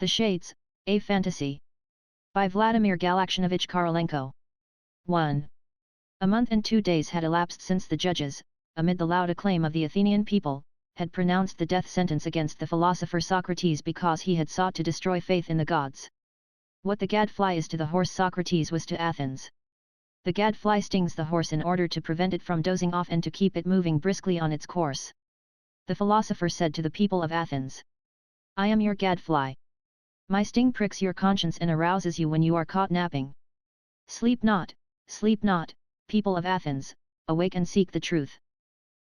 The Shades, A Fantasy. By Vladimir Galaktionovich Korolenko. 1. A month and 2 days had elapsed since the judges, amid the loud acclaim of the Athenian people, had pronounced the death sentence against the philosopher Socrates because he had sought to destroy faith in the gods. What the gadfly is to the horse Socrates was to Athens. The gadfly stings the horse in order to prevent it from dozing off and to keep it moving briskly on its course. The philosopher said to the people of Athens, "I am your gadfly. My sting pricks your conscience and arouses you when you are caught napping. Sleep not, people of Athens, awake and seek the truth."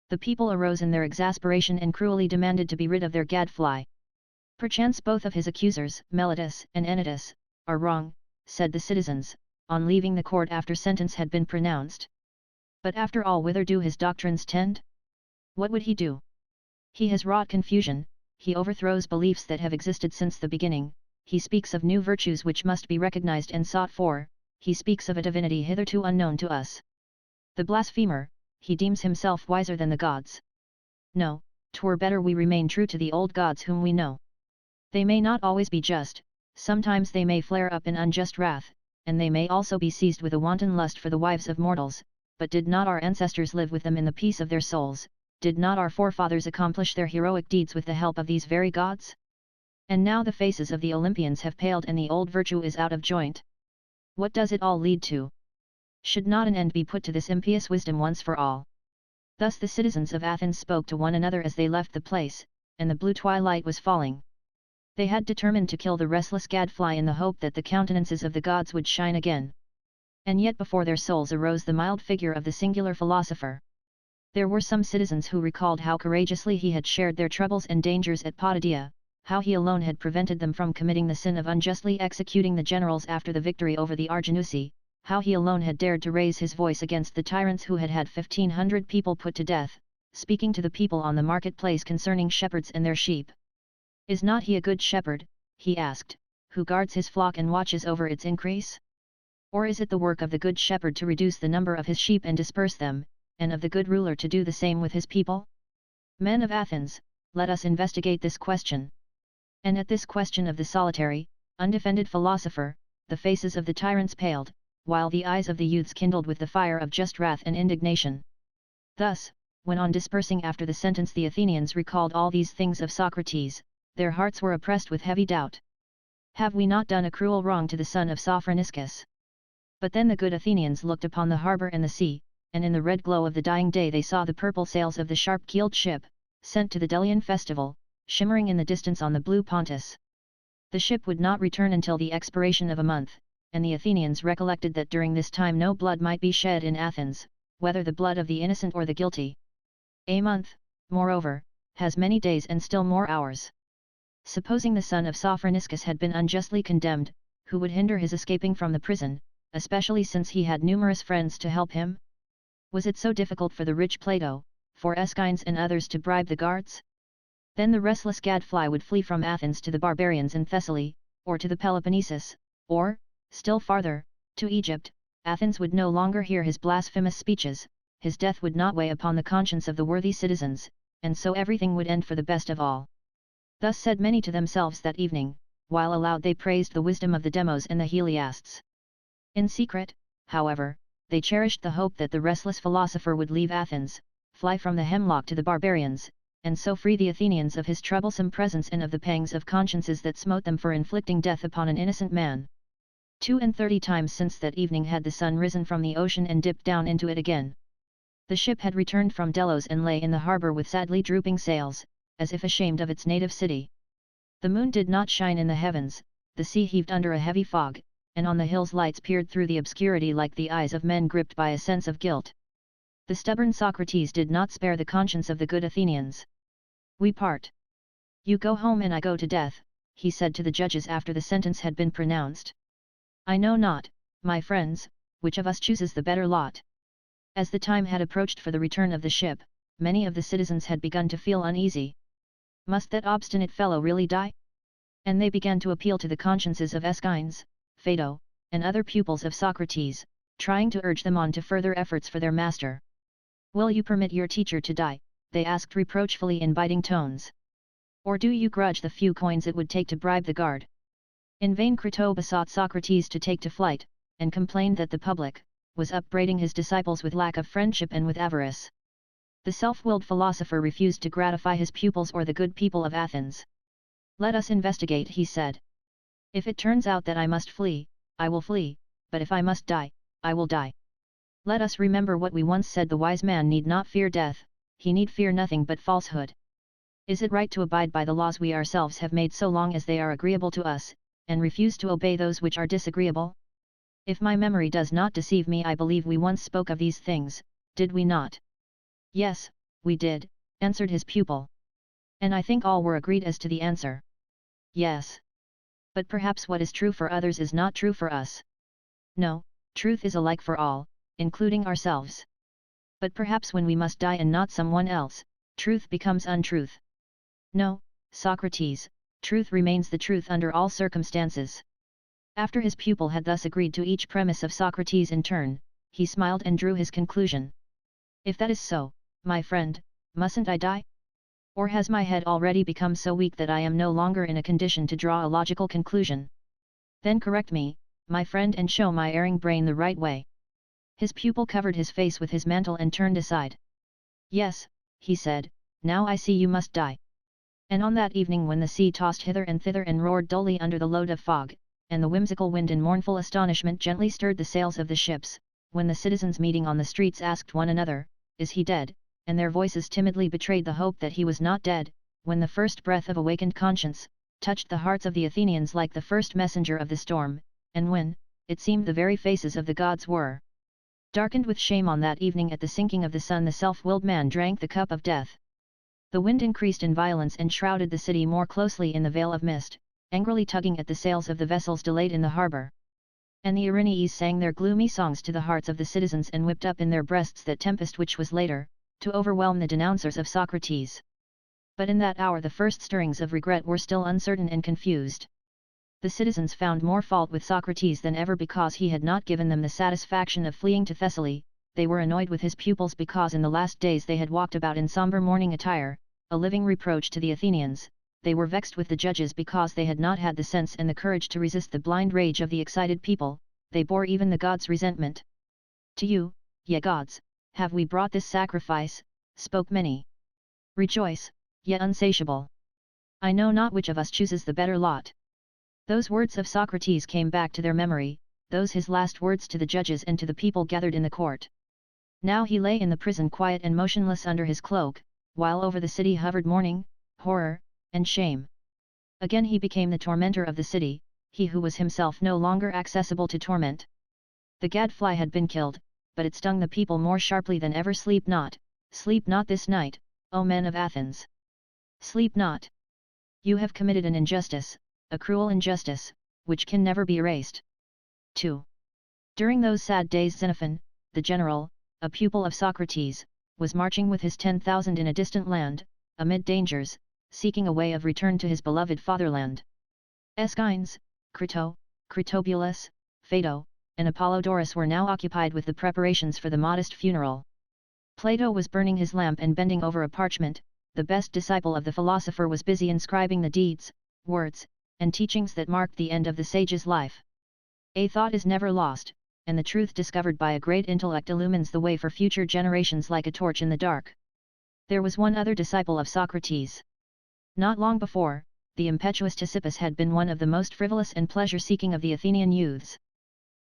The people arose in their exasperation and cruelly demanded to be rid of their gadfly. "Perchance both of his accusers, Meletus and Anytus, are wrong," said the citizens, on leaving the court after sentence had been pronounced. "But after all, whither do his doctrines tend? What would he do? He has wrought confusion, he overthrows beliefs that have existed since the beginning, he speaks of new virtues which must be recognized and sought for, he speaks of a divinity hitherto unknown to us. The blasphemer, he deems himself wiser than the gods. No, 'twere better we remain true to the old gods whom we know. They may not always be just, sometimes they may flare up in unjust wrath, and they may also be seized with a wanton lust for the wives of mortals, but did not our ancestors live with them in the peace of their souls, did not our forefathers accomplish their heroic deeds with the help of these very gods? And now the faces of the Olympians have paled and the old virtue is out of joint. What does it all lead to? Should not an end be put to this impious wisdom once for all?" Thus the citizens of Athens spoke to one another as they left the place, and the blue twilight was falling. They had determined to kill the restless gadfly in the hope that the countenances of the gods would shine again. And yet before their souls arose the mild figure of the singular philosopher. There were some citizens who recalled how courageously he had shared their troubles and dangers at Potidaea, how he alone had prevented them from committing the sin of unjustly executing the generals after the victory over the Arginusi, how he alone had dared to raise his voice against the tyrants who had 1,500 people put to death, speaking to the people on the marketplace concerning shepherds and their sheep. "Is not he a good shepherd," he asked, "who guards his flock and watches over its increase? Or is it the work of the good shepherd to reduce the number of his sheep and disperse them, and of the good ruler to do the same with his people? Men of Athens, let us investigate this question." And at this question of the solitary, undefended philosopher, the faces of the tyrants paled, while the eyes of the youths kindled with the fire of just wrath and indignation. Thus, when on dispersing after the sentence the Athenians recalled all these things of Socrates, their hearts were oppressed with heavy doubt. "Have we not done a cruel wrong to the son of Sophroniscus?" But then the good Athenians looked upon the harbour and the sea, and in the red glow of the dying day they saw the purple sails of the sharp-keeled ship, sent to the Delian festival, shimmering in the distance on the blue Pontus. The ship would not return until the expiration of a month, and the Athenians recollected that during this time no blood might be shed in Athens, whether the blood of the innocent or the guilty. A month, moreover, has many days and still more hours. Supposing the son of Sophroniscus had been unjustly condemned, who would hinder his escaping from the prison, especially since he had numerous friends to help him? Was it so difficult for the rich Plato, for Aeschines and others to bribe the guards? Then the restless gadfly would flee from Athens to the barbarians in Thessaly, or to the Peloponnesus, or, still farther, to Egypt. Athens would no longer hear his blasphemous speeches, his death would not weigh upon the conscience of the worthy citizens, and so everything would end for the best of all. Thus said many to themselves that evening, while aloud they praised the wisdom of the Demos and the Heliasts. In secret, however, they cherished the hope that the restless philosopher would leave Athens, fly from the hemlock to the barbarians, and so free the Athenians of his troublesome presence and of the pangs of consciences that smote them for inflicting death upon an innocent man. 32 times since that evening had the sun risen from the ocean and dipped down into it again. The ship had returned from Delos and lay in the harbour with sadly drooping sails, as if ashamed of its native city. The moon did not shine in the heavens, the sea heaved under a heavy fog, and on the hills lights peered through the obscurity like the eyes of men gripped by a sense of guilt. The stubborn Socrates did not spare the conscience of the good Athenians. "We part. You go home and I go to death," he said to the judges after the sentence had been pronounced. "I know not, my friends, which of us chooses the better lot." As the time had approached for the return of the ship, many of the citizens had begun to feel uneasy. Must that obstinate fellow really die? And they began to appeal to the consciences of Aeschines, Phaedo, and other pupils of Socrates, trying to urge them on to further efforts for their master. "Will you permit your teacher to die?" they asked reproachfully in biting tones. "Or do you grudge the few coins it would take to bribe the guard?" In vain Crito besought Socrates to take to flight, and complained that the public was upbraiding his disciples with lack of friendship and with avarice. The self-willed philosopher refused to gratify his pupils or the good people of Athens. "Let us investigate," he said. "If it turns out that I must flee, I will flee, but if I must die, I will die. Let us remember what we once said: the wise man need not fear death, he need fear nothing but falsehood. Is it right to abide by the laws we ourselves have made so long as they are agreeable to us, and refuse to obey those which are disagreeable? If my memory does not deceive me, I believe we once spoke of these things, did we not?" "Yes, we did," answered his pupil. "And I think all were agreed as to the answer." "Yes. But perhaps what is true for others is not true for us." "No, truth is alike for all, including ourselves. But perhaps when we must die and not someone else, truth becomes untruth." "No, Socrates, truth remains the truth under all circumstances." After his pupil had thus agreed to each premise of Socrates in turn, he smiled and drew his conclusion. "If that is so, my friend, mustn't I die? Or has my head already become so weak that I am no longer in a condition to draw a logical conclusion? Then correct me, my friend, and show my erring brain the right way." His pupil covered his face with his mantle and turned aside. "Yes," he said, "now I see you must die." And on that evening, when the sea tossed hither and thither and roared dully under the load of fog, and the whimsical wind in mournful astonishment gently stirred the sails of the ships, when the citizens meeting on the streets asked one another, "Is he dead?" and their voices timidly betrayed the hope that he was not dead, when the first breath of awakened conscience touched the hearts of the Athenians like the first messenger of the storm, and when, it seemed, the very faces of the gods were darkened with shame, on that evening at the sinking of the sun, the self-willed man drank the cup of death. The wind increased in violence and shrouded the city more closely in the veil of mist, angrily tugging at the sails of the vessels delayed in the harbour. And the Erinyes sang their gloomy songs to the hearts of the citizens, and whipped up in their breasts that tempest which was later to overwhelm the denouncers of Socrates. But in that hour the first stirrings of regret were still uncertain and confused. The citizens found more fault with Socrates than ever because he had not given them the satisfaction of fleeing to Thessaly. They were annoyed with his pupils because in the last days they had walked about in sombre mourning attire, a living reproach to the Athenians. They were vexed with the judges because they had not had the sense and the courage to resist the blind rage of the excited people. They bore even the gods' resentment. "To you, ye gods, have we brought this sacrifice," spoke many. "Rejoice, ye unsatiable! I know not which of us chooses the better lot." Those words of Socrates came back to their memory, those his last words to the judges and to the people gathered in the court. Now he lay in the prison quiet and motionless under his cloak, while over the city hovered mourning, horror, and shame. Again he became the tormentor of the city, he who was himself no longer accessible to torment. The gadfly had been killed, but it stung the people more sharply than ever. Sleep not this night, O men of Athens! Sleep not! You have committed an injustice, a cruel injustice, which can never be erased. 2. During those sad days Xenophon, the general, a pupil of Socrates, was marching with his 10,000 in a distant land, amid dangers, seeking a way of return to his beloved fatherland. Aeschines, Crito, Critobulus, Phaedo, and Apollodorus were now occupied with the preparations for the modest funeral. Plato was burning his lamp and bending over a parchment. The best disciple of the philosopher was busy inscribing the deeds, words, and teachings that marked the end of the sage's life. A thought is never lost, and the truth discovered by a great intellect illumines the way for future generations like a torch in the dark. There was one other disciple of Socrates. Not long before, the impetuous Ctesippus had been one of the most frivolous and pleasure-seeking of the Athenian youths.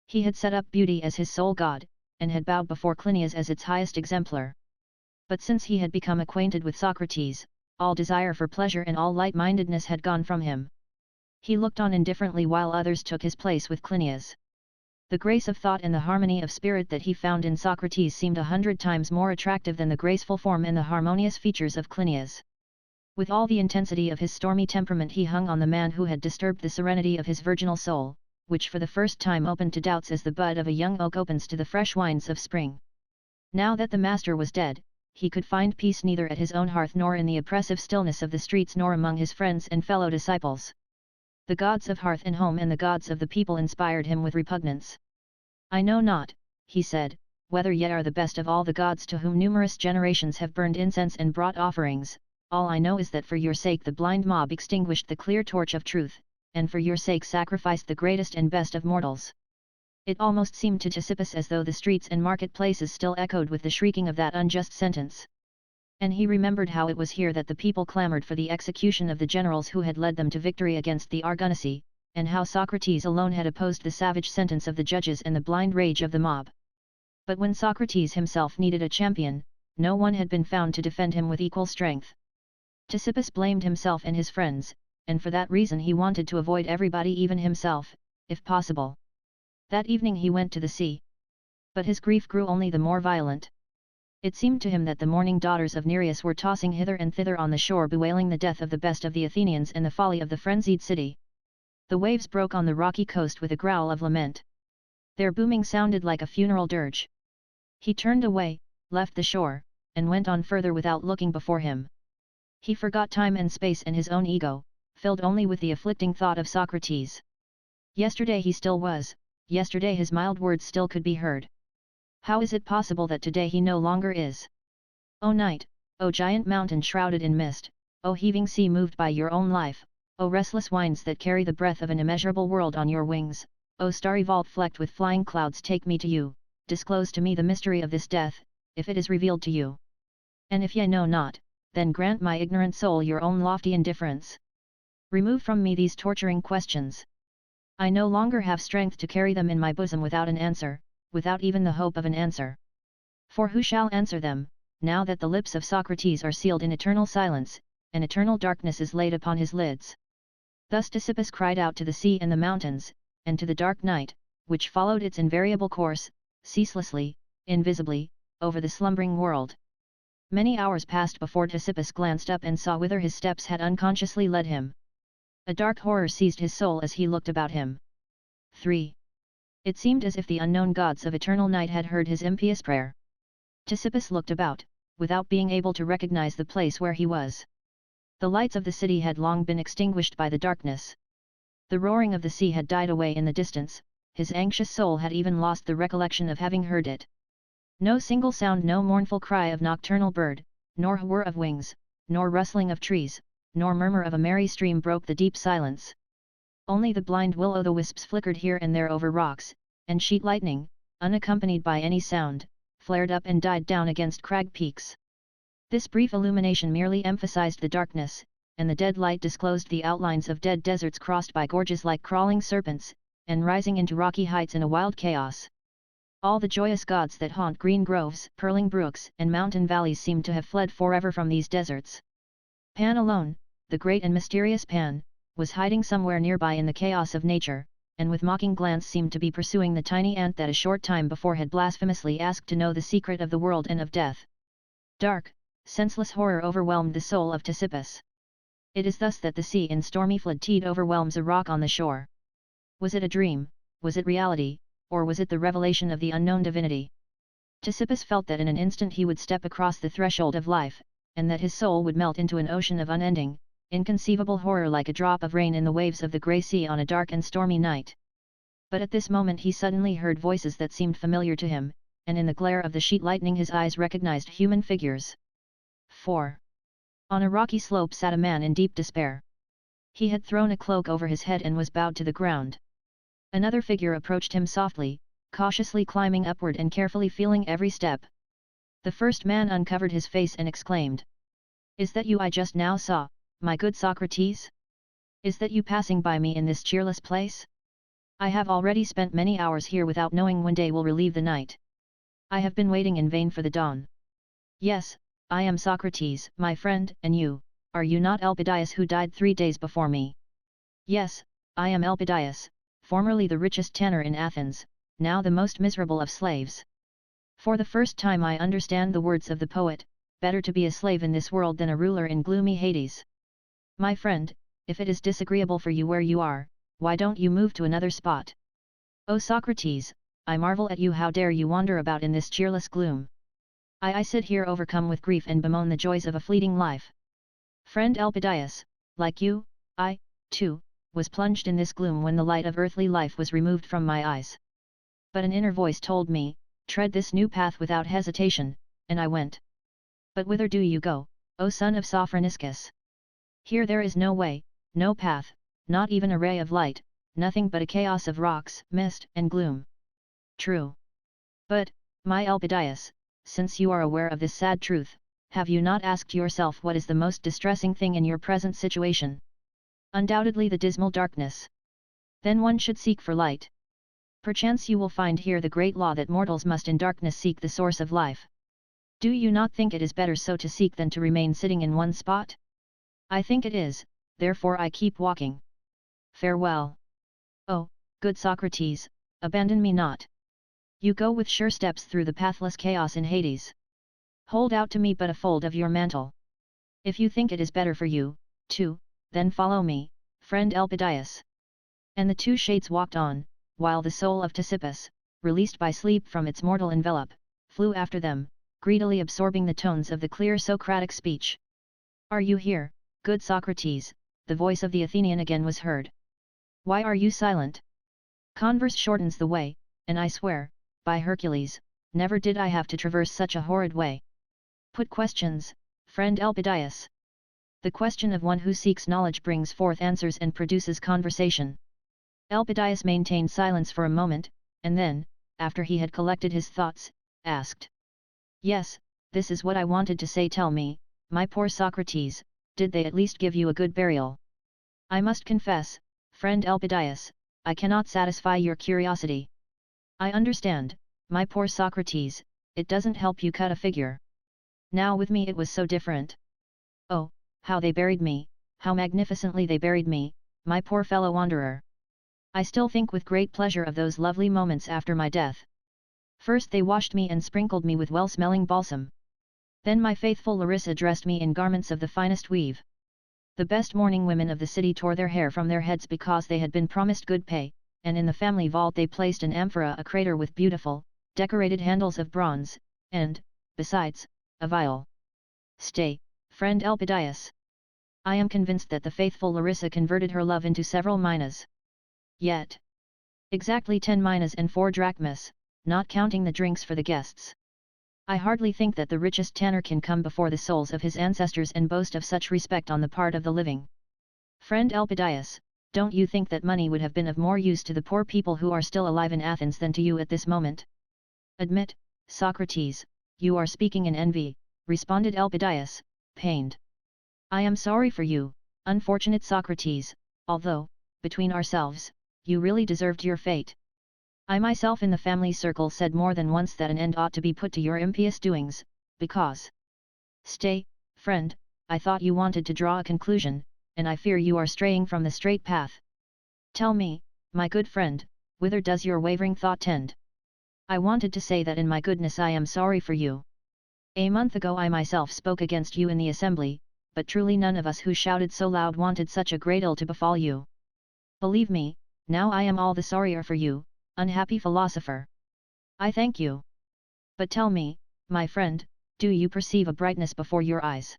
He had set up beauty as his sole god, and had bowed before Cleinias as its highest exemplar. But since he had become acquainted with Socrates, all desire for pleasure and all light-mindedness had gone from him. He looked on indifferently while others took his place with Cleinias. The grace of thought and the harmony of spirit that he found in Socrates seemed 100 times more attractive than the graceful form and the harmonious features of Cleinias. With all the intensity of his stormy temperament he hung on the man who had disturbed the serenity of his virginal soul, which for the first time opened to doubts as the bud of a young oak opens to the fresh winds of spring. Now that the master was dead, he could find peace neither at his own hearth nor in the oppressive stillness of the streets nor among his friends and fellow disciples. The gods of hearth and home and the gods of the people inspired him with repugnance. "I know not," he said, "whether ye are the best of all the gods to whom numerous generations have burned incense and brought offerings. All I know is that for your sake the blind mob extinguished the clear torch of truth, and for your sake sacrificed the greatest and best of mortals. It almost seemed to Ctesippus as though the streets and marketplaces still echoed with the shrieking of that unjust sentence. And he remembered how it was here that the people clamored for the execution of the generals who had led them to victory against the Argonauts, and how Socrates alone had opposed the savage sentence of the judges and the blind rage of the mob. But when Socrates himself needed a champion, no one had been found to defend him with equal strength. Ctesippus blamed himself and his friends, and for that reason he wanted to avoid everybody, even himself, if possible. That evening he went to the sea. But his grief grew only the more violent. It seemed to him that the mourning daughters of Nereus were tossing hither and thither on the shore, bewailing the death of the best of the Athenians and the folly of the frenzied city. The waves broke on the rocky coast with a growl of lament. Their booming sounded like a funeral dirge. He turned away, left the shore, and went on further without looking before him. He forgot time and space and his own ego, filled only with the afflicting thought of Socrates. Yesterday he still was, yesterday his mild words still could be heard. How is it possible that today he no longer is? O night, O giant mountain shrouded in mist, O heaving sea moved by your own life, O restless winds that carry the breath of an immeasurable world on your wings, O starry vault flecked with flying clouds, take me to you, disclose to me the mystery of this death, if it is revealed to you. And if ye know not, then grant my ignorant soul your own lofty indifference. Remove from me these torturing questions. I no longer have strength to carry them in my bosom without an answer, without even the hope of an answer. For who shall answer them, now that the lips of Socrates are sealed in eternal silence, and eternal darkness is laid upon his lids? Thus Ctesippus cried out to the sea and the mountains, and to the dark night, which followed its invariable course, ceaselessly, invisibly, over the slumbering world. Many hours passed before Ctesippus glanced up and saw whither his steps had unconsciously led him. A dark horror seized his soul as he looked about him. 3. It seemed as if the unknown gods of eternal night had heard his impious prayer. Ctesippus looked about, without being able to recognize the place where he was. The lights of the city had long been extinguished by the darkness. The roaring of the sea had died away in the distance, his anxious soul had even lost the recollection of having heard it. No single sound, no mournful cry of nocturnal bird, nor whir of wings, nor rustling of trees, nor murmur of a merry stream broke the deep silence. Only the blind will-o'-the-wisps flickered here and there over rocks, and sheet lightning, unaccompanied by any sound, flared up and died down against crag peaks. This brief illumination merely emphasized the darkness, and the dead light disclosed the outlines of dead deserts crossed by gorges like crawling serpents, and rising into rocky heights in a wild chaos. All the joyous gods that haunt green groves, purling brooks, and mountain valleys seemed to have fled forever from these deserts. Pan alone, the great and mysterious Pan, was hiding somewhere nearby in the chaos of nature, and with mocking glance seemed to be pursuing the tiny ant that a short time before had blasphemously asked to know the secret of the world and of death. Dark, senseless horror overwhelmed the soul of Ctesippus. It is thus that the sea in stormy flood tide overwhelms a rock on the shore. Was it a dream, was it reality, or was it the revelation of the unknown divinity? Ctesippus felt that in an instant he would step across the threshold of life, and that his soul would melt into an ocean of unending, inconceivable horror like a drop of rain in the waves of the grey sea on a dark and stormy night. But at this moment he suddenly heard voices that seemed familiar to him, and in the glare of the sheet lightning his eyes recognized human figures. 4. On a rocky slope sat a man in deep despair. He had thrown a cloak over his head and was bowed to the ground. Another figure approached him softly, cautiously climbing upward and carefully feeling every step. The first man uncovered his face and exclaimed, "Is that you I just now saw, my good Socrates? Is that you passing by me in this cheerless place? I have already spent many hours here without knowing when day will relieve the night. I have been waiting in vain for the dawn. Yes, I am Socrates, my friend, and you, are you not Elpidias who died 3 days before me? Yes, I am Elpidias, formerly the richest tanner in Athens, now the most miserable of slaves. For the first time I understand the words of the poet, better to be a slave in this world than a ruler in gloomy Hades. My friend, if it is disagreeable for you where you are, why don't you move to another spot? O Socrates, I marvel at you, how dare you wander about in this cheerless gloom? I sit here overcome with grief and bemoan the joys of a fleeting life. Friend Elpidias, like you, I, too, was plunged in this gloom when the light of earthly life was removed from my eyes. But an inner voice told me, tread this new path without hesitation, and I went. But whither do you go, O son of Sophroniscus? Here there is no way, no path, not even a ray of light, nothing but a chaos of rocks, mist, and gloom. True. But, my Elpidias, since you are aware of this sad truth, have you not asked yourself what is the most distressing thing in your present situation? Undoubtedly the dismal darkness. Then one should seek for light. Perchance you will find here the great law that mortals must in darkness seek the source of life. Do you not think it is better so to seek than to remain sitting in one spot? I think it is, therefore I keep walking. Farewell. Oh, good Socrates, abandon me not. You go with sure steps through the pathless chaos in Hades. Hold out to me but a fold of your mantle. If you think it is better for you, too, then follow me, friend Elpidias. And the two shades walked on, while the soul of Ctesippus, released by sleep from its mortal envelope, flew after them, greedily absorbing the tones of the clear Socratic speech. Are you here, good Socrates? The voice of the Athenian again was heard. Why are you silent? Converse shortens the way, and I swear, by Hercules, never did I have to traverse such a horrid way. Put questions, friend Elpidias. The question of one who seeks knowledge brings forth answers and produces conversation. Elpidias maintained silence for a moment, and then, after he had collected his thoughts, asked. Yes, this is what I wanted to say. Tell me, my poor Socrates, did they at least give you a good burial? I must confess, friend Elpidias, I cannot satisfy your curiosity. I understand, my poor Socrates, it doesn't help you cut a figure. Now with me it was so different. Oh, how they buried me, how magnificently they buried me, my poor fellow wanderer. I still think with great pleasure of those lovely moments after my death. First they washed me and sprinkled me with well-smelling balsam. Then my faithful Larissa dressed me in garments of the finest weave. The best mourning women of the city tore their hair from their heads because they had been promised good pay, and in the family vault they placed an amphora, a crater with beautiful, decorated handles of bronze, and, besides, a vial. Stay, friend Elpidias. I am convinced that the faithful Larissa converted her love into several minas. Yet. Exactly 10 minas and 4 drachmas, not counting the drinks for the guests. I hardly think that the richest tanner can come before the souls of his ancestors and boast of such respect on the part of the living. Friend Elpidias, don't you think that money would have been of more use to the poor people who are still alive in Athens than to you at this moment? Admit, Socrates, you are speaking in envy, responded Elpidias, pained. I am sorry for you, unfortunate Socrates, although, between ourselves, you really deserved your fate. I myself in the family circle said more than once that an end ought to be put to your impious doings, because... Stay, friend, I thought you wanted to draw a conclusion, and I fear you are straying from the straight path. Tell me, my good friend, whither does your wavering thought tend? I wanted to say that in my goodness I am sorry for you. A month ago I myself spoke against you in the assembly, but truly none of us who shouted so loud wanted such a great ill to befall you. Believe me, now I am all the sorrier for you, unhappy philosopher. I thank you. But tell me, my friend, do you perceive a brightness before your eyes?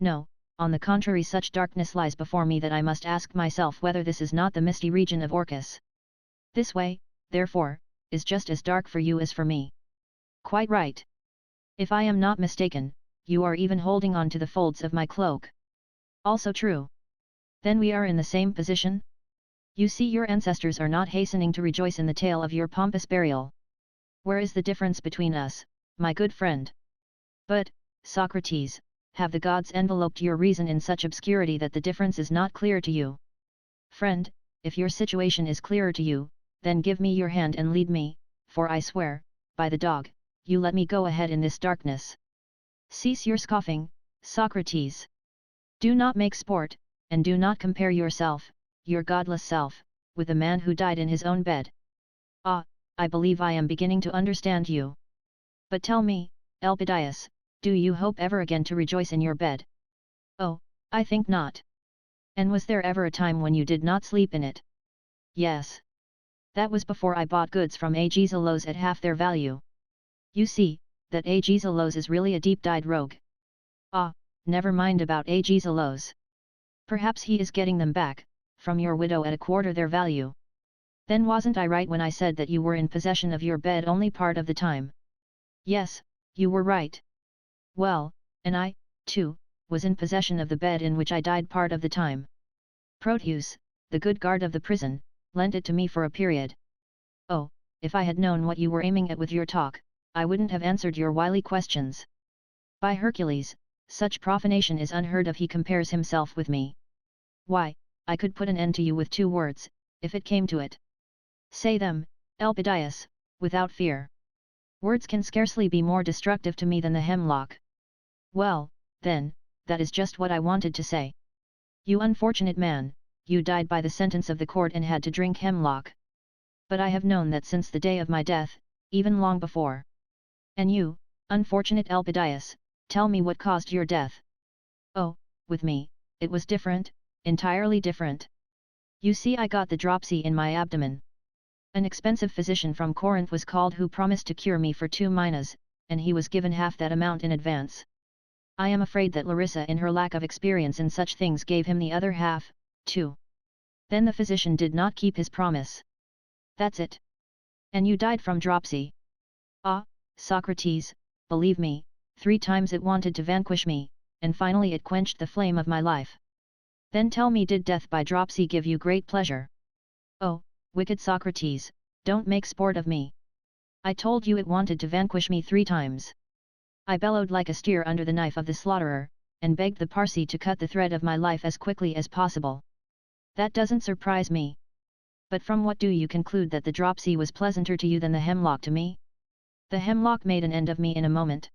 No, on the contrary, such darkness lies before me that I must ask myself whether this is not the misty region of Orcus. This way, therefore, is just as dark for you as for me. Quite right. If I am not mistaken, you are even holding on to the folds of my cloak. Also true. Then we are in the same position? You see, your ancestors are not hastening to rejoice in the tale of your pompous burial. Where is the difference between us, my good friend? But, Socrates, have the gods enveloped your reason in such obscurity that the difference is not clear to you? Friend, if your situation is clearer to you, then give me your hand and lead me, for I swear, by the dog, you let me go ahead in this darkness. Cease your scoffing, Socrates. Do not make sport, and do not compare yourself, your godless self, with a man who died in his own bed. Ah, I believe I am beginning to understand you. But tell me, Elpidias, do you hope ever again to rejoice in your bed? Oh, I think not. And was there ever a time when you did not sleep in it? Yes. That was before I bought goods from Agesilaus at half their value. You see, that Agesilaus is really a deep-dyed rogue. Ah, never mind about Agesilaus. Perhaps he is getting them back, from your widow at a quarter their value. Then wasn't I right when I said that you were in possession of your bed only part of the time? Yes, you were right. Well, and I, too, was in possession of the bed in which I died part of the time. Proteus, the good guard of the prison, lent it to me for a period. Oh, if I had known what you were aiming at with your talk, I wouldn't have answered your wily questions. By Hercules, such profanation is unheard of. He compares himself with me. Why, I could put an end to you with 2 words, if it came to it. Say them, Elpidias, without fear. Words can scarcely be more destructive to me than the hemlock. Well, then, that is just what I wanted to say. You unfortunate man, you died by the sentence of the court and had to drink hemlock. But I have known that since the day of my death, even long before. And you, unfortunate Elpidias, tell me what caused your death. Oh, with me, it was different, entirely different. You see, I got the dropsy in my abdomen. An expensive physician from Corinth was called who promised to cure me for 2 minas, and he was given half that amount in advance. I am afraid that Larissa, in her lack of experience in such things, gave him the other half, too. Then the physician did not keep his promise. That's it. And you died from dropsy. Ah, Socrates, believe me, 3 times it wanted to vanquish me, and finally it quenched the flame of my life. Then tell me, did death by dropsy give you great pleasure? Oh, wicked Socrates, don't make sport of me. I told you it wanted to vanquish me 3 times. I bellowed like a steer under the knife of the slaughterer, and begged the Parsi to cut the thread of my life as quickly as possible. That doesn't surprise me. But from what do you conclude that the dropsy was pleasanter to you than the hemlock to me? The hemlock made an end of me in a moment.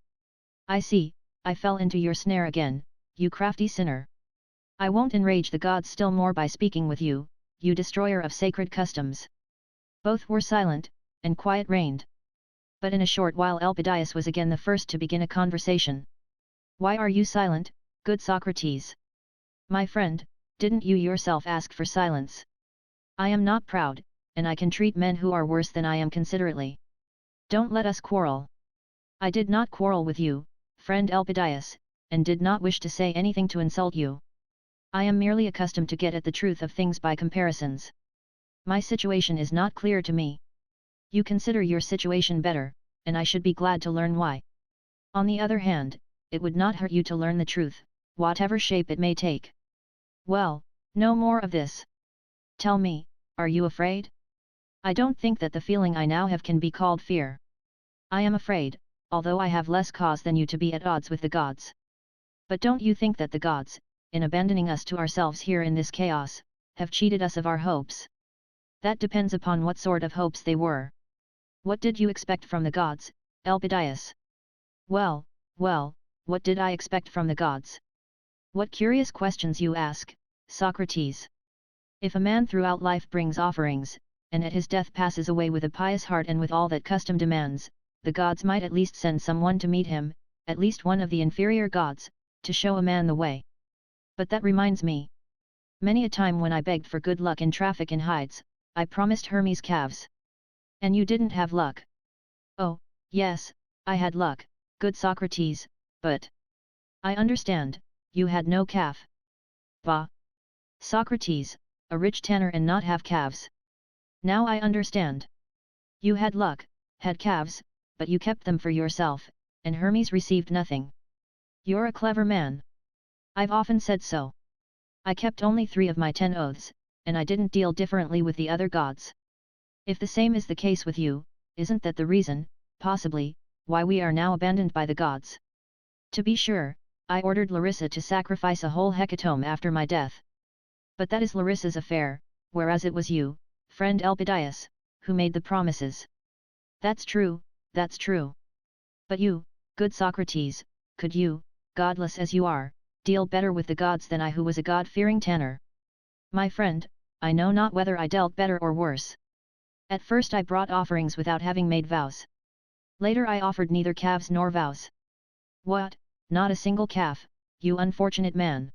I see, I fell into your snare again, you crafty sinner. I won't enrage the gods still more by speaking with you, you destroyer of sacred customs. Both were silent, and quiet reigned. But in a short while Elpidias was again the first to begin a conversation. Why are you silent, good Socrates? My friend, didn't you yourself ask for silence? I am not proud, and I can treat men who are worse than I am considerately. Don't let us quarrel. I did not quarrel with you, friend Elpidias, and did not wish to say anything to insult you. I am merely accustomed to get at the truth of things by comparisons. My situation is not clear to me. You consider your situation better, and I should be glad to learn why. On the other hand, it would not hurt you to learn the truth, whatever shape it may take. Well, no more of this. Tell me, are you afraid? I don't think that the feeling I now have can be called fear. I am afraid, although I have less cause than you to be at odds with the gods. But don't you think that the gods, in abandoning us to ourselves here in this chaos, have cheated us of our hopes? That depends upon what sort of hopes they were. What did you expect from the gods, Elpidias? Well, what did I expect from the gods? What curious questions you ask, Socrates. If a man throughout life brings offerings, and at his death passes away with a pious heart and with all that custom demands, the gods might at least send someone to meet him, at least one of the inferior gods, to show a man the way. But that reminds me. Many a time when I begged for good luck in traffic in hides, I promised Hermes calves. And you didn't have luck. Oh, yes, I had luck, good Socrates, but... I understand, you had no calf. Bah! Socrates, a rich tanner and not have calves. Now I understand. You had luck, had calves, but you kept them for yourself, and Hermes received nothing. You're a clever man. I've often said so. I kept only 3 of my 10 oaths, and I didn't deal differently with the other gods. If the same is the case with you, isn't that the reason, possibly, why we are now abandoned by the gods? To be sure, I ordered Larissa to sacrifice a whole hecatomb after my death. But that is Larissa's affair, whereas it was you, friend Elpidias, who made the promises. That's true, that's true. But you, good Socrates, could you, godless as you are, deal better with the gods than I, who was a god-fearing tanner? My friend, I know not whether I dealt better or worse. At first I brought offerings without having made vows. Later I offered neither calves nor vows. What, not a single calf, you unfortunate man?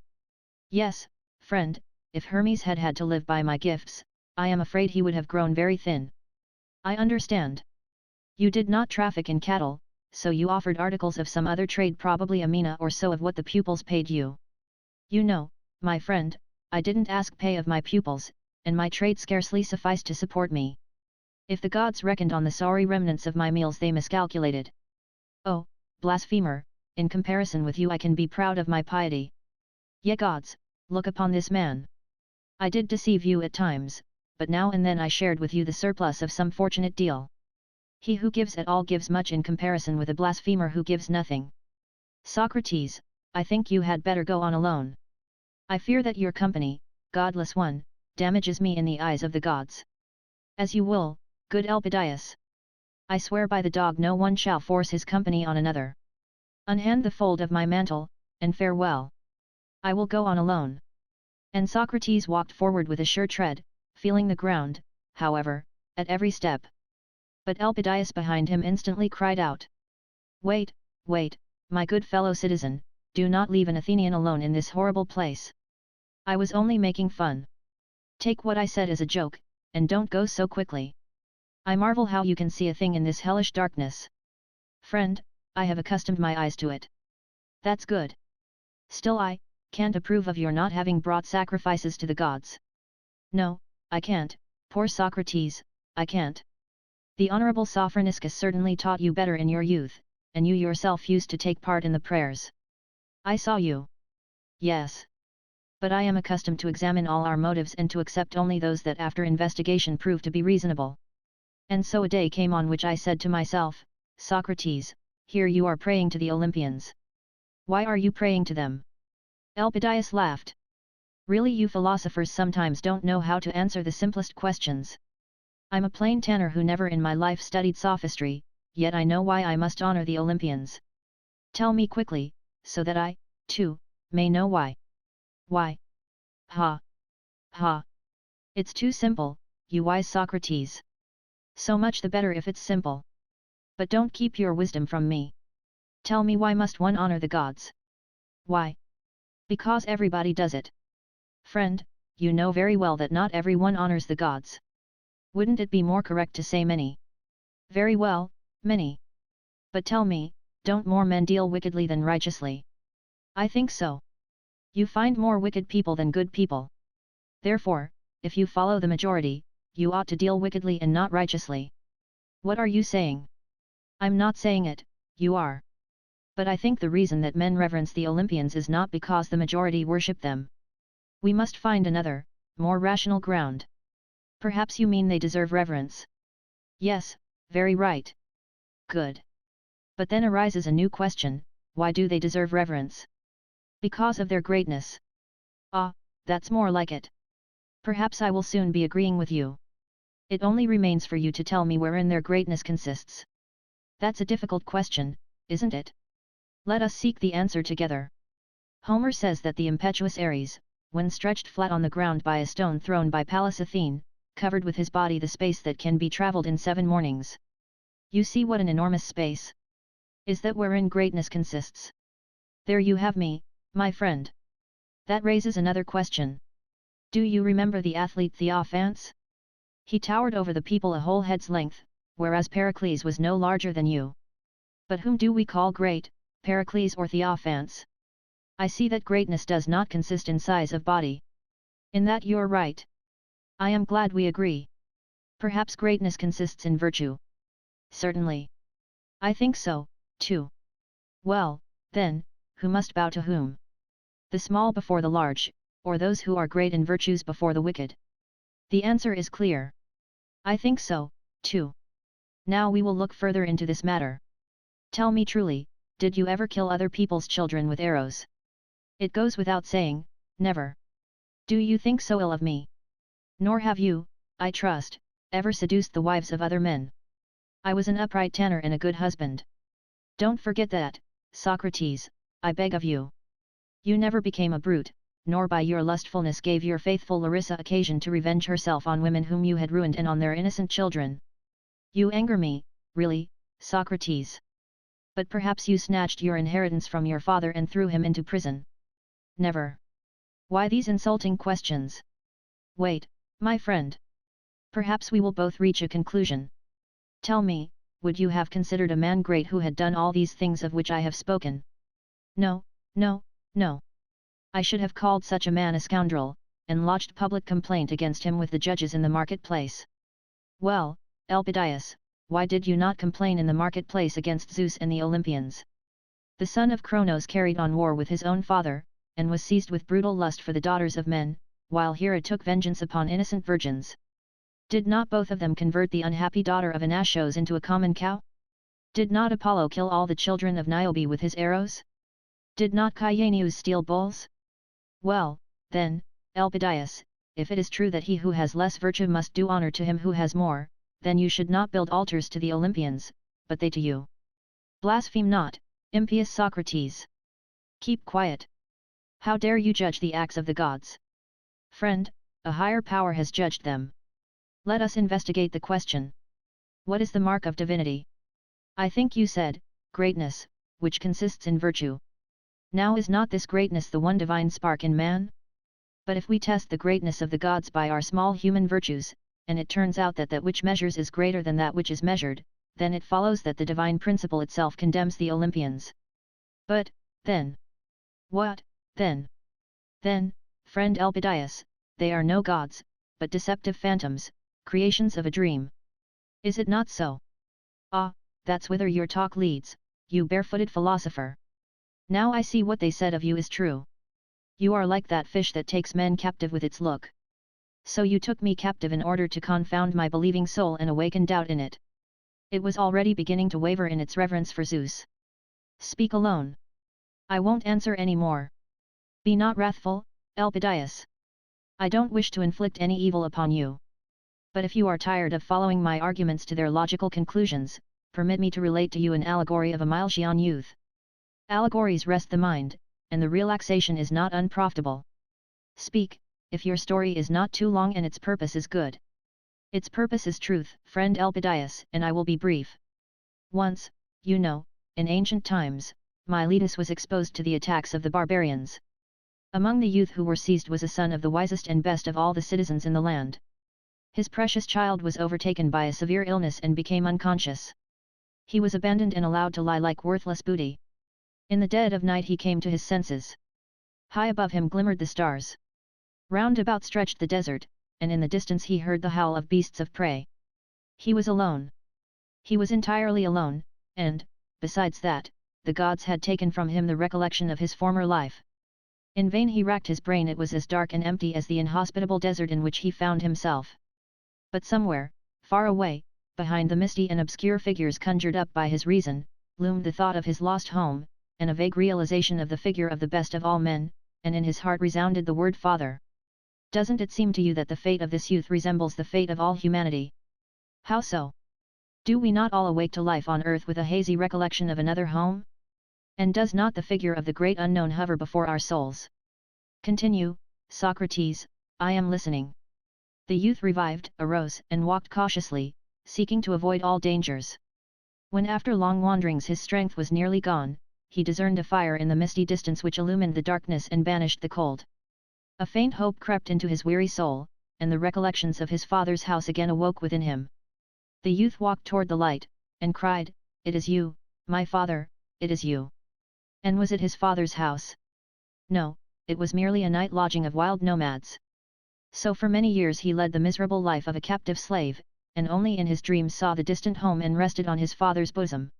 Yes, friend, if Hermes had had to live by my gifts, I am afraid he would have grown very thin. I understand. You did not traffic in cattle, so you offered articles of some other trade, probably a mina or so of what the pupils paid you. You know, my friend, I didn't ask pay of my pupils, and my trade scarcely sufficed to support me. If the gods reckoned on the sorry remnants of my meals, they miscalculated. Oh, blasphemer, in comparison with you I can be proud of my piety. Ye gods, look upon this man. I did deceive you at times, but now and then I shared with you the surplus of some fortunate deal. He who gives at all gives much in comparison with a blasphemer who gives nothing. Socrates, I think you had better go on alone. I fear that your company, godless one, damages me in the eyes of the gods. As you will, good Elpidias. I swear by the dog no one shall force his company on another. Unhand the fold of my mantle, and farewell. I will go on alone. And Socrates walked forward with a sure tread, feeling the ground, however, at every step. But Elpidias behind him instantly cried out. Wait, wait, my good fellow citizen, do not leave an Athenian alone in this horrible place. I was only making fun. Take what I said as a joke, and don't go so quickly. I marvel how you can see a thing in this hellish darkness. Friend, I have accustomed my eyes to it. That's good. Still I can't approve of your not having brought sacrifices to the gods. No, I can't, poor Socrates, I can't. The honorable Sophroniscus certainly taught you better in your youth, and you yourself used to take part in the prayers. I saw you. Yes. But I am accustomed to examine all our motives and to accept only those that after investigation prove to be reasonable. And so a day came on which I said to myself, Socrates, here you are praying to the Olympians. Why are you praying to them? Elpidias laughed. Really you philosophers sometimes don't know how to answer the simplest questions. I'm a plain tanner who never in my life studied sophistry, yet I know why I must honor the Olympians. Tell me quickly, so that I, too, may know why. Why? Ha! Ha! It's too simple, you wise Socrates. So much the better if it's simple. But don't keep your wisdom from me. Tell me why must one honor the gods? Why? Because everybody does it. Friend, you know very well that not everyone honors the gods. Wouldn't it be more correct to say many? Very well, many. But tell me, don't more men deal wickedly than righteously? I think so. You find more wicked people than good people. Therefore, if you follow the majority, you ought to deal wickedly and not righteously. What are you saying? I'm not saying it, you are. But I think the reason that men reverence the Olympians is not because the majority worship them. We must find another, more rational ground. Perhaps you mean they deserve reverence. Yes, very right. Good. But then arises a new question, why do they deserve reverence? Because of their greatness. Ah, that's more like it. Perhaps I will soon be agreeing with you. It only remains for you to tell me wherein their greatness consists. That's a difficult question, isn't it? Let us seek the answer together. Homer says that the impetuous Ares, when stretched flat on the ground by a stone thrown by Pallas Athene, covered with his body the space that can be travelled in 7 mornings. You see what an enormous space. Is that wherein greatness consists? There you have me, my friend. That raises another question. Do you remember the athlete Theophans? He towered over the people a whole head's length, whereas Pericles was no larger than you. But whom do we call great, Pericles or Theophans? I see that greatness does not consist in size of body. In that you're right. I am glad we agree. Perhaps greatness consists in virtue. Certainly. I think so, too. Well, then, who must bow to whom? The small before the large, or those who are great in virtues before the wicked? The answer is clear. I think so, too. Now we will look further into this matter. Tell me truly, did you ever kill other people's children with arrows? It goes without saying, never. Do you think so ill of me? Nor have you, I trust, ever seduced the wives of other men. I was an upright tanner and a good husband. Don't forget that, Socrates, I beg of you. You never became a brute, nor by your lustfulness gave your faithful Larissa occasion to revenge herself on women whom you had ruined and on their innocent children. You anger me, really, Socrates. But perhaps you snatched your inheritance from your father and threw him into prison. Never. Why these insulting questions? Wait, my friend. Perhaps we will both reach a conclusion. Tell me, would you have considered a man great who had done all these things of which I have spoken? No, no, no. I should have called such a man a scoundrel, and lodged public complaint against him with the judges in the marketplace. Well, Elpidias, why did you not complain in the marketplace against Zeus and the Olympians? The son of Cronos carried on war with his own father, and was seized with brutal lust for the daughters of men, while Hera took vengeance upon innocent virgins. Did not both of them convert the unhappy daughter of Anashos into a common cow? Did not Apollo kill all the children of Niobe with his arrows? Did not Cyaneus steal bulls? Well, then, Elpidias, if it is true that he who has less virtue must do honor to him who has more, then you should not build altars to the Olympians, but they to you. Blaspheme not, impious Socrates! Keep quiet! How dare you judge the acts of the gods? Friend, a higher power has judged them. Let us investigate the question. What is the mark of divinity? I think you said, greatness, which consists in virtue. Now is not this greatness the one divine spark in man? But if we test the greatness of the gods by our small human virtues, and it turns out that that which measures is greater than that which is measured, then it follows that the divine principle itself condemns the Olympians. But, then? What, then? Then, friend Elpidias, they are no gods, but deceptive phantoms, creations of a dream. Is it not so? Ah, that's whither your talk leads, you barefooted philosopher. Now I see what they said of you is true. You are like that fish that takes men captive with its look. So you took me captive in order to confound my believing soul and awaken doubt in it. It was already beginning to waver in its reverence for Zeus. Speak alone. I won't answer any more. Be not wrathful, Elpidias. I don't wish to inflict any evil upon you. But if you are tired of following my arguments to their logical conclusions, permit me to relate to you an allegory of a Milesian youth. Allegories rest the mind, and the relaxation is not unprofitable. Speak, if your story is not too long and its purpose is good. Its purpose is truth, friend Elpidias, and I will be brief. Once, you know, in ancient times, Miletus was exposed to the attacks of the barbarians. Among the youth who were seized was a son of the wisest and best of all the citizens in the land. His precious child was overtaken by a severe illness and became unconscious. He was abandoned and allowed to lie like worthless booty. In the dead of night he came to his senses. High above him glimmered the stars. Round about stretched the desert, and in the distance he heard the howl of beasts of prey. He was alone. He was entirely alone, and, besides that, the gods had taken from him the recollection of his former life. In vain he racked his brain, it was as dark and empty as the inhospitable desert in which he found himself. But somewhere, far away, behind the misty and obscure figures conjured up by his reason, loomed the thought of his lost home, and a vague realization of the figure of the best of all men, and in his heart resounded the word Father. Doesn't it seem to you that the fate of this youth resembles the fate of all humanity? How so? Do we not all awake to life on earth with a hazy recollection of another home? And does not the figure of the great unknown hover before our souls? Continue, Socrates, I am listening. The youth revived, arose, and walked cautiously, seeking to avoid all dangers. When after long wanderings his strength was nearly gone, he discerned a fire in the misty distance which illumined the darkness and banished the cold. A faint hope crept into his weary soul, and the recollections of his father's house again awoke within him. The youth walked toward the light, and cried, "It is you, my father, it is you." And was it his father's house? No, it was merely a night lodging of wild nomads. So for many years he led the miserable life of a captive slave, and only in his dreams saw the distant home and rested on his father's bosom.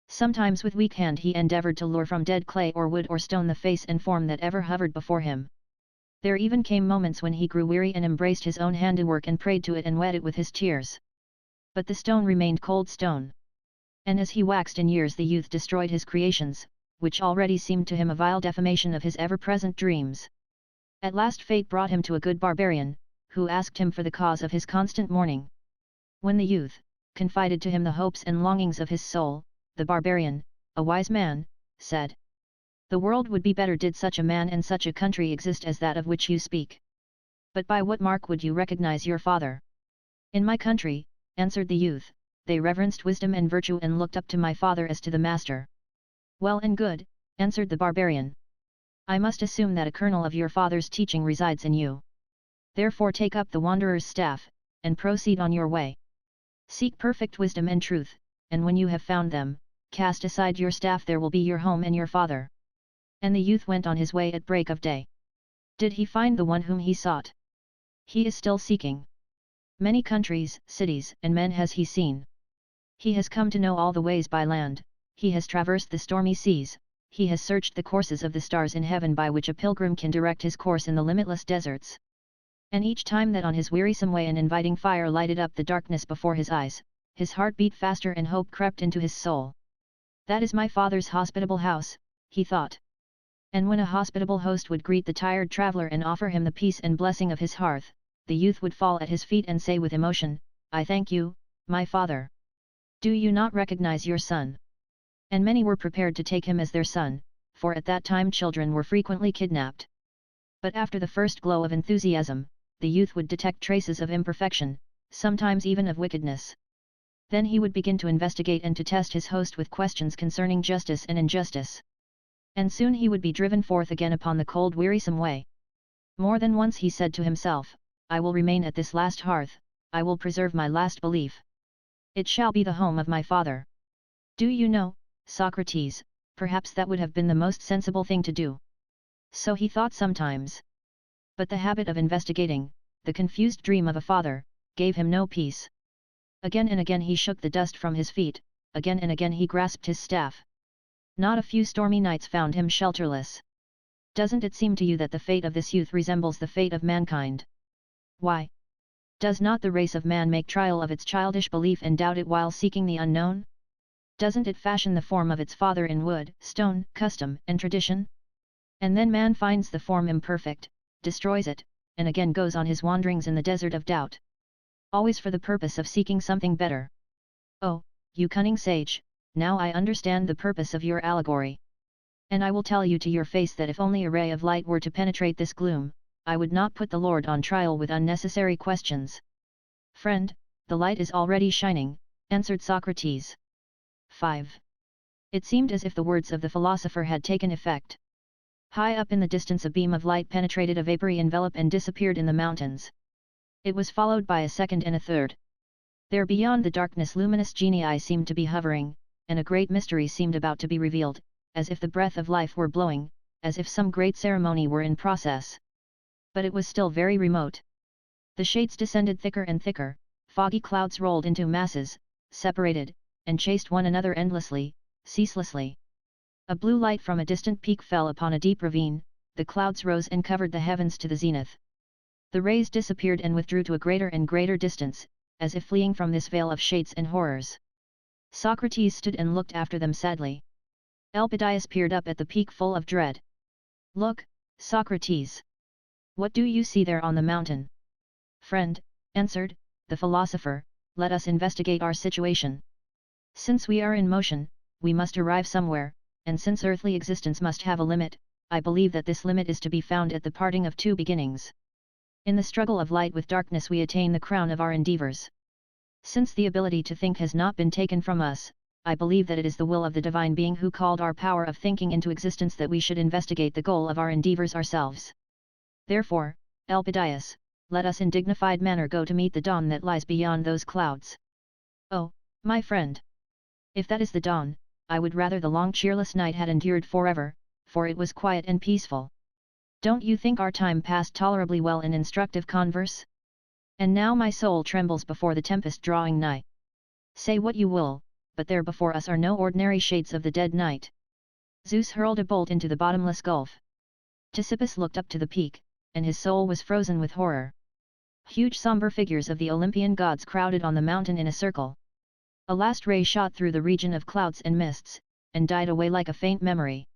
Sometimes with weak hand he endeavored to lure from dead clay or wood or stone the face and form that ever hovered before him. There even came moments when he grew weary and embraced his own handiwork and prayed to it and wet it with his tears. But the stone remained cold stone. And as he waxed in years the youth destroyed his creations, which already seemed to him a vile defamation of his ever-present dreams. At last fate brought him to a good barbarian, who asked him for the cause of his constant mourning. When the youth confided to him the hopes and longings of his soul, the barbarian, a wise man, said, "The world would be better did such a man and such a country exist as that of which you speak. But by what mark would you recognize your father?" "In my country," answered the youth, "they reverenced wisdom and virtue and looked up to my father as to the master." "Well and good," answered the barbarian. "I must assume that a kernel of your father's teaching resides in you. Therefore take up the wanderer's staff, and proceed on your way. Seek perfect wisdom and truth, and when you have found them, cast aside your staff, there will be your home and your father." And the youth went on his way at break of day. Did he find the one whom he sought? He is still seeking. Many countries, cities, and men has he seen. He has come to know all the ways by land, he has traversed the stormy seas, he has searched the courses of the stars in heaven by which a pilgrim can direct his course in the limitless deserts. And each time that on his wearisome way an inviting fire lighted up the darkness before his eyes, his heart beat faster and hope crept into his soul. That is my father's hospitable house, he thought. And when a hospitable host would greet the tired traveler and offer him the peace and blessing of his hearth, the youth would fall at his feet and say with emotion, "I thank you, my father. Do you not recognize your son?" And many were prepared to take him as their son, for at that time children were frequently kidnapped. But after the first glow of enthusiasm, the youth would detect traces of imperfection, sometimes even of wickedness. Then he would begin to investigate and to test his host with questions concerning justice and injustice. And soon he would be driven forth again upon the cold wearisome way. More than once he said to himself, "I will remain at this last hearth, I will preserve my last belief. It shall be the home of my father." Do you know, Socrates, perhaps that would have been the most sensible thing to do. So he thought sometimes. But the habit of investigating, the confused dream of a father, gave him no peace. Again and again he shook the dust from his feet, again and again he grasped his staff. Not a few stormy nights found him shelterless. Doesn't it seem to you that the fate of this youth resembles the fate of mankind? Why? Does not the race of man make trial of its childish belief and doubt it while seeking the unknown? Doesn't it fashion the form of its father in wood, stone, custom, and tradition? And then man finds the form imperfect, destroys it, and again goes on his wanderings in the desert of doubt. Always for the purpose of seeking something better. Oh, you cunning sage, now I understand the purpose of your allegory. And I will tell you to your face that if only a ray of light were to penetrate this gloom, I would not put the Lord on trial with unnecessary questions. Friend, the light is already shining, answered Socrates. 5. It seemed as if the words of the philosopher had taken effect. High up in the distance a beam of light penetrated a vapory envelope and disappeared in the mountains. It was followed by a second and a third. There beyond the darkness luminous genii seemed to be hovering, and a great mystery seemed about to be revealed, as if the breath of life were blowing, as if some great ceremony were in process. But it was still very remote. The shades descended thicker and thicker, foggy clouds rolled into masses, separated, and chased one another endlessly, ceaselessly. A blue light from a distant peak fell upon a deep ravine, the clouds rose and covered the heavens to the zenith. The rays disappeared and withdrew to a greater and greater distance, as if fleeing from this veil of shades and horrors. Socrates stood and looked after them sadly. Elpidias peered up at the peak full of dread. "Look, Socrates! What do you see there on the mountain?" "Friend," answered the philosopher, "let us investigate our situation. Since we are in motion, we must arrive somewhere, and since earthly existence must have a limit, I believe that this limit is to be found at the parting of two beginnings. In the struggle of light with darkness we attain the crown of our endeavors. Since the ability to think has not been taken from us, I believe that it is the will of the divine being who called our power of thinking into existence that we should investigate the goal of our endeavors ourselves. Therefore, Elpidias, let us in dignified manner go to meet the dawn that lies beyond those clouds." "Oh, my friend! If that is the dawn, I would rather the long cheerless night had endured forever, for it was quiet and peaceful. Don't you think our time passed tolerably well in instructive converse? And now my soul trembles before the tempest drawing nigh. Say what you will, but there before us are no ordinary shades of the dead night. Zeus hurled a bolt into the bottomless gulf. Ctesippus looked up to the peak, and his soul was frozen with horror. Huge somber figures of the Olympian gods crowded on the mountain in a circle. A last ray shot through the region of clouds and mists, and died away like a faint memory.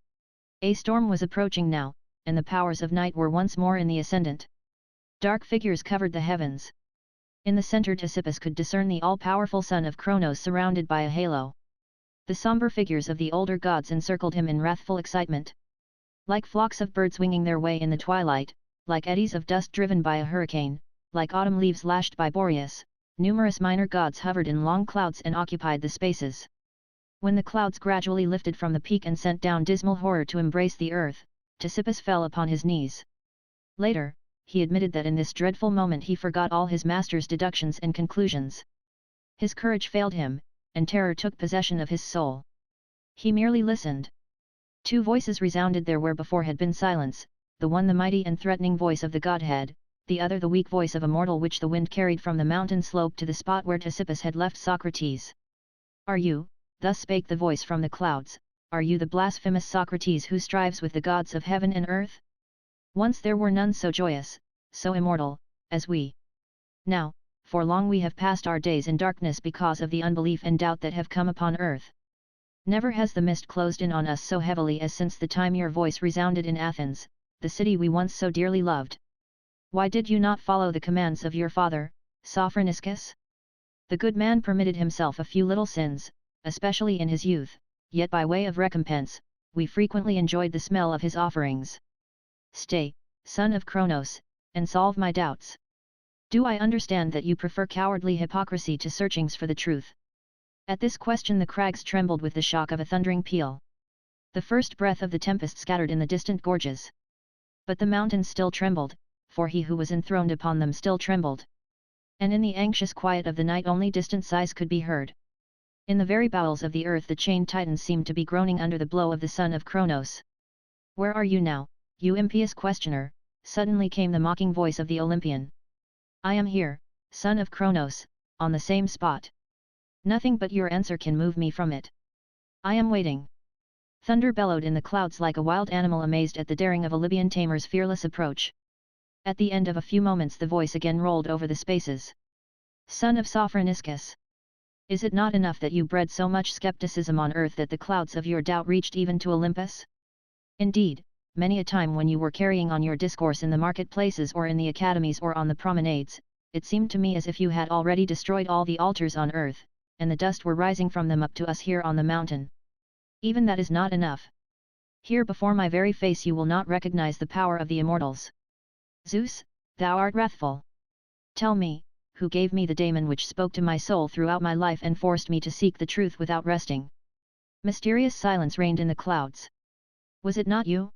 A storm was approaching now, and the powers of night were once more in the ascendant. Dark figures covered the heavens. In the center Ctesippus could discern the all-powerful son of Kronos surrounded by a halo. The somber figures of the older gods encircled him in wrathful excitement. Like flocks of birds winging their way in the twilight, like eddies of dust driven by a hurricane, like autumn leaves lashed by Boreas, numerous minor gods hovered in long clouds and occupied the spaces. When the clouds gradually lifted from the peak and sent down dismal horror to embrace the earth, Ctesippus fell upon his knees. Later, he admitted that in this dreadful moment he forgot all his master's deductions and conclusions. His courage failed him, and terror took possession of his soul. He merely listened. Two voices resounded there where before had been silence, the one the mighty and threatening voice of the Godhead, the other the weak voice of a mortal which the wind carried from the mountain slope to the spot where Ctesippus had left Socrates. "Are you," thus spake the voice from the clouds, "are you the blasphemous Socrates who strives with the gods of heaven and earth? Once there were none so joyous, so immortal, as we. Now, for long we have passed our days in darkness because of the unbelief and doubt that have come upon earth. Never has the mist closed in on us so heavily as since the time your voice resounded in Athens, the city we once so dearly loved. Why did you not follow the commands of your father, Sophroniscus? The good man permitted himself a few little sins, especially in his youth, yet by way of recompense, we frequently enjoyed the smell of his offerings. Stay, son of Kronos, and solve my doubts. Do I understand that you prefer cowardly hypocrisy to searchings for the truth? At this question the crags trembled with the shock of a thundering peal. The first breath of the tempest scattered in the distant gorges. But the mountains still trembled, for he who was enthroned upon them still trembled. And in the anxious quiet of the night only distant sighs could be heard. In the very bowels of the earth the chained titans seemed to be groaning under the blow of the son of Kronos. Where are you now, you impious questioner? Suddenly came the mocking voice of the Olympian. I am here, son of Kronos, on the same spot. Nothing but your answer can move me from it. I am waiting. Thunder bellowed in the clouds like a wild animal amazed at the daring of a Libyan tamer's fearless approach. At the end of a few moments the voice again rolled over the spaces. Son of Sophroniscus! Is it not enough that you bred so much skepticism on earth that the clouds of your doubt reached even to Olympus? Indeed, many a time when you were carrying on your discourse in the marketplaces or in the academies or on the promenades, it seemed to me as if you had already destroyed all the altars on earth, and the dust were rising from them up to us here on the mountain. Even that is not enough. Here before my very face you will not recognize the power of the immortals. Zeus, thou art wrathful. Tell me, who gave me the daemon which spoke to my soul throughout my life and forced me to seek the truth without resting? Mysterious silence reigned in the clouds. Was it not you?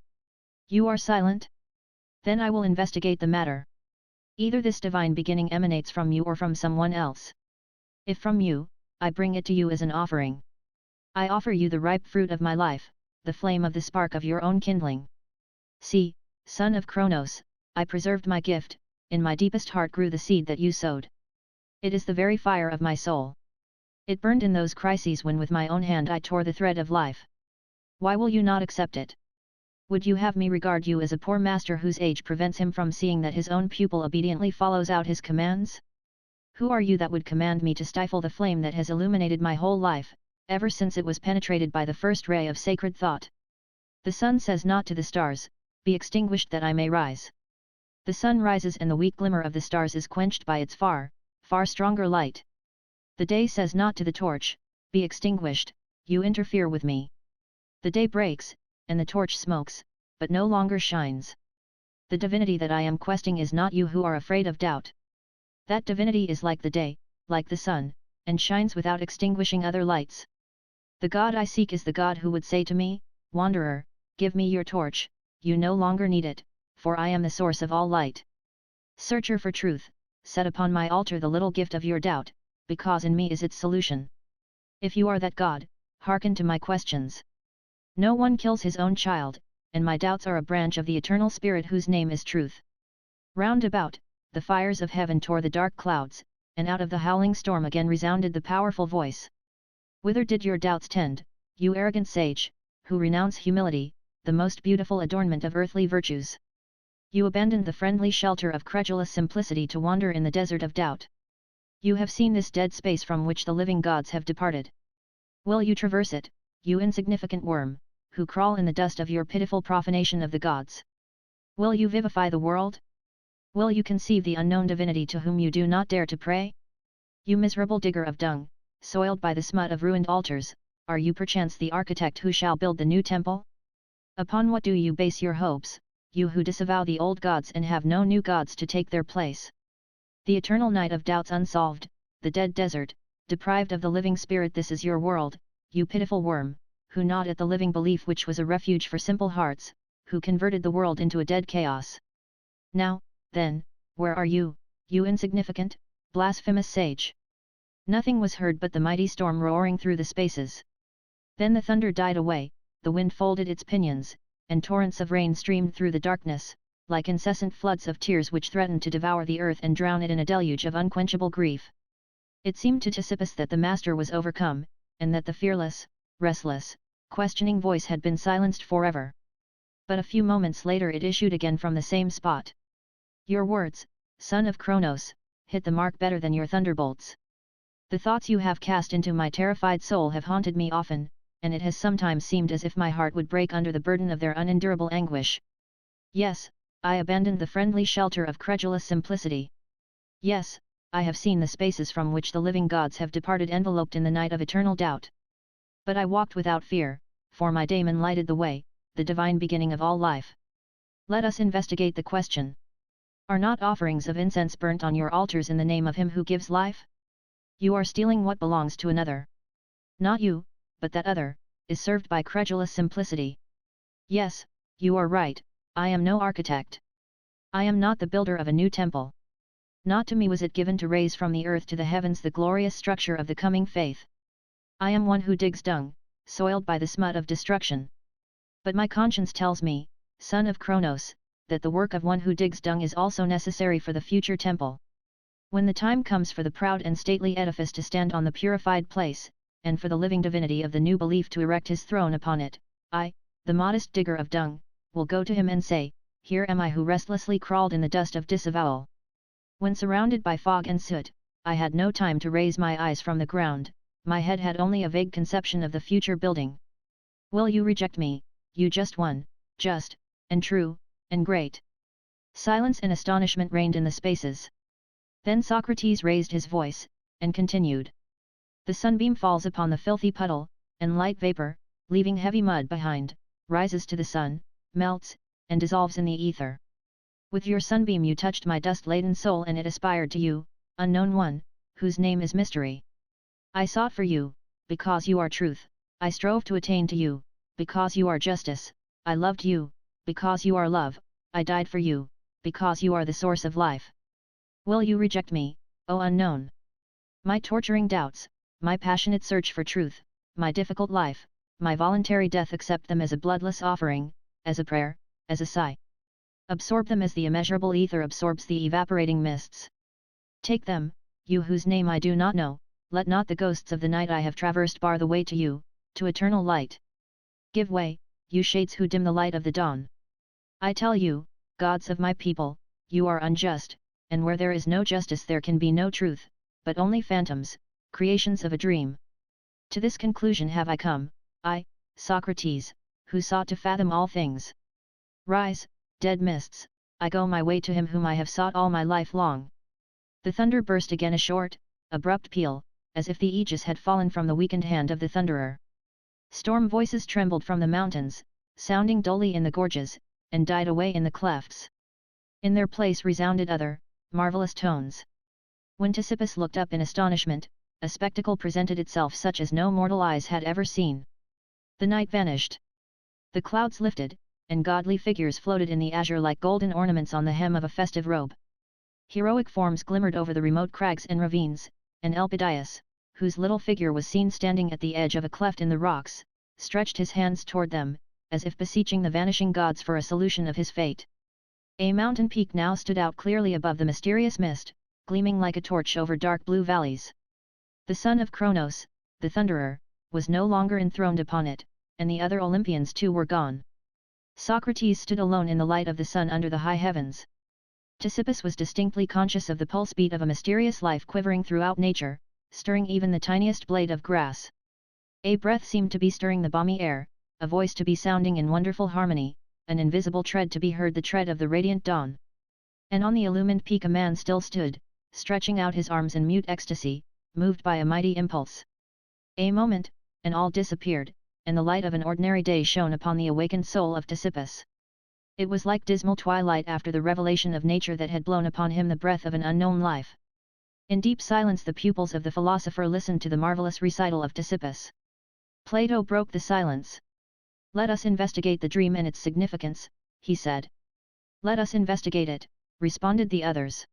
You are silent? Then I will investigate the matter. Either this divine beginning emanates from you or from someone else. If from you, I bring it to you as an offering. I offer you the ripe fruit of my life, the flame of the spark of your own kindling. See, son of Kronos, I preserved my gift, in my deepest heart grew the seed that you sowed. It is the very fire of my soul. It burned in those crises when with my own hand I tore the thread of life. Why will you not accept it? Would you have me regard you as a poor master whose age prevents him from seeing that his own pupil obediently follows out his commands? Who are you that would command me to stifle the flame that has illuminated my whole life, ever since it was penetrated by the first ray of sacred thought? The sun says not to the stars, be extinguished that I may rise. The sun rises and the weak glimmer of the stars is quenched by its far, far stronger light. The day says not to the torch, be extinguished, you interfere with me. The day breaks, and the torch smokes, but no longer shines. The divinity that I am questing is not you who are afraid of doubt. That divinity is like the day, like the sun, and shines without extinguishing other lights. The God I seek is the God who would say to me, Wanderer, give me your torch, you no longer need it, for I am the source of all light. Searcher for truth, set upon my altar the little gift of your doubt, because in me is its solution. If you are that God, hearken to my questions. No one kills his own child, and my doubts are a branch of the eternal Spirit whose name is truth. Round about, the fires of heaven tore the dark clouds, and out of the howling storm again resounded the powerful voice. Whither did your doubts tend, you arrogant sage, who renounce humility, the most beautiful adornment of earthly virtues? You abandoned the friendly shelter of credulous simplicity to wander in the desert of doubt. You have seen this dead space from which the living gods have departed. Will you traverse it, you insignificant worm, who crawl in the dust of your pitiful profanation of the gods? Will you vivify the world? Will you conceive the unknown divinity to whom you do not dare to pray? You miserable digger of dung, soiled by the smut of ruined altars, are you perchance the architect who shall build the new temple? Upon what do you base your hopes, you who disavow the old gods and have no new gods to take their place? The eternal night of doubts unsolved, the dead desert, deprived of the living spirit, this is your world, you pitiful worm, who gnawed at the living belief which was a refuge for simple hearts, who converted the world into a dead chaos. Now, then, where are you, you insignificant, blasphemous sage? Nothing was heard but the mighty storm roaring through the spaces. Then the thunder died away, the wind folded its pinions, and torrents of rain streamed through the darkness, like incessant floods of tears which threatened to devour the earth and drown it in a deluge of unquenchable grief. It seemed to Ctesippus that the master was overcome, and that the fearless, restless, questioning voice had been silenced forever. But a few moments later it issued again from the same spot. Your words, son of Kronos, hit the mark better than your thunderbolts. The thoughts you have cast into my terrified soul have haunted me often, and it has sometimes seemed as if my heart would break under the burden of their unendurable anguish. Yes, I abandoned the friendly shelter of credulous simplicity. Yes, I have seen the spaces from which the living gods have departed enveloped in the night of eternal doubt. But I walked without fear, for my daemon lighted the way, the divine beginning of all life. Let us investigate the question. Are not offerings of incense burnt on your altars in the name of him who gives life? You are stealing what belongs to another. Not you, but that other, is served by credulous simplicity. Yes, you are right, I am no architect. I am not the builder of a new temple. Not to me was it given to raise from the earth to the heavens the glorious structure of the coming faith. I am one who digs dung, soiled by the smut of destruction. But my conscience tells me, son of Kronos, that the work of one who digs dung is also necessary for the future temple. When the time comes for the proud and stately edifice to stand on the purified place, and for the living divinity of the new belief to erect his throne upon it, I, the modest digger of dung, will go to him and say, here am I who restlessly crawled in the dust of disavowal. When surrounded by fog and soot, I had no time to raise my eyes from the ground, my head had only a vague conception of the future building. Will you reject me, you just one, just, and true, and great? Silence and astonishment reigned in the spaces. Then Socrates raised his voice, and continued. The sunbeam falls upon the filthy puddle, and light vapor, leaving heavy mud behind, rises to the sun, melts, and dissolves in the ether. With your sunbeam you touched my dust-laden soul and it aspired to you, unknown one, whose name is mystery. I sought for you, because you are truth, I strove to attain to you, because you are justice, I loved you, because you are love, I died for you, because you are the source of life. Will you reject me, O unknown? My torturing doubts, my passionate search for truth, my difficult life, my voluntary death, accept them as a bloodless offering, as a prayer, as a sigh. Absorb them as the immeasurable ether absorbs the evaporating mists. Take them, you whose name I do not know, let not the ghosts of the night I have traversed bar the way to you, to eternal light. Give way, you shades who dim the light of the dawn. I tell you, gods of my people, you are unjust, and where there is no justice there can be no truth, but only phantoms, creations of a dream. To this conclusion have I come, I, Socrates, who sought to fathom all things. Rise, dead mists, I go my way to him whom I have sought all my life long. The thunder burst again, a short, abrupt peal, as if the aegis had fallen from the weakened hand of the thunderer. Storm voices trembled from the mountains, sounding dully in the gorges, and died away in the clefts. In their place resounded other, marvelous tones. When Ctesippus looked up in astonishment, a spectacle presented itself such as no mortal eyes had ever seen. The night vanished. The clouds lifted, and godly figures floated in the azure like golden ornaments on the hem of a festive robe. Heroic forms glimmered over the remote crags and ravines, and Elpidias, whose little figure was seen standing at the edge of a cleft in the rocks, stretched his hands toward them, as if beseeching the vanishing gods for a solution of his fate. A mountain peak now stood out clearly above the mysterious mist, gleaming like a torch over dark blue valleys. The son of Kronos, the thunderer, was no longer enthroned upon it, and the other Olympians too were gone. Socrates stood alone in the light of the sun under the high heavens. Ctesippus was distinctly conscious of the pulse beat of a mysterious life quivering throughout nature, stirring even the tiniest blade of grass. A breath seemed to be stirring the balmy air, a voice to be sounding in wonderful harmony, an invisible tread to be heard, the tread of the radiant dawn. And on the illumined peak a man still stood, stretching out his arms in mute ecstasy, moved by a mighty impulse. A moment, and all disappeared, and the light of an ordinary day shone upon the awakened soul of Ctesippus. It was like dismal twilight after the revelation of nature that had blown upon him the breath of an unknown life. In deep silence the pupils of the philosopher listened to the marvelous recital of Ctesippus. Plato broke the silence. "Let us investigate the dream and its significance," he said. "Let us investigate it," responded the others.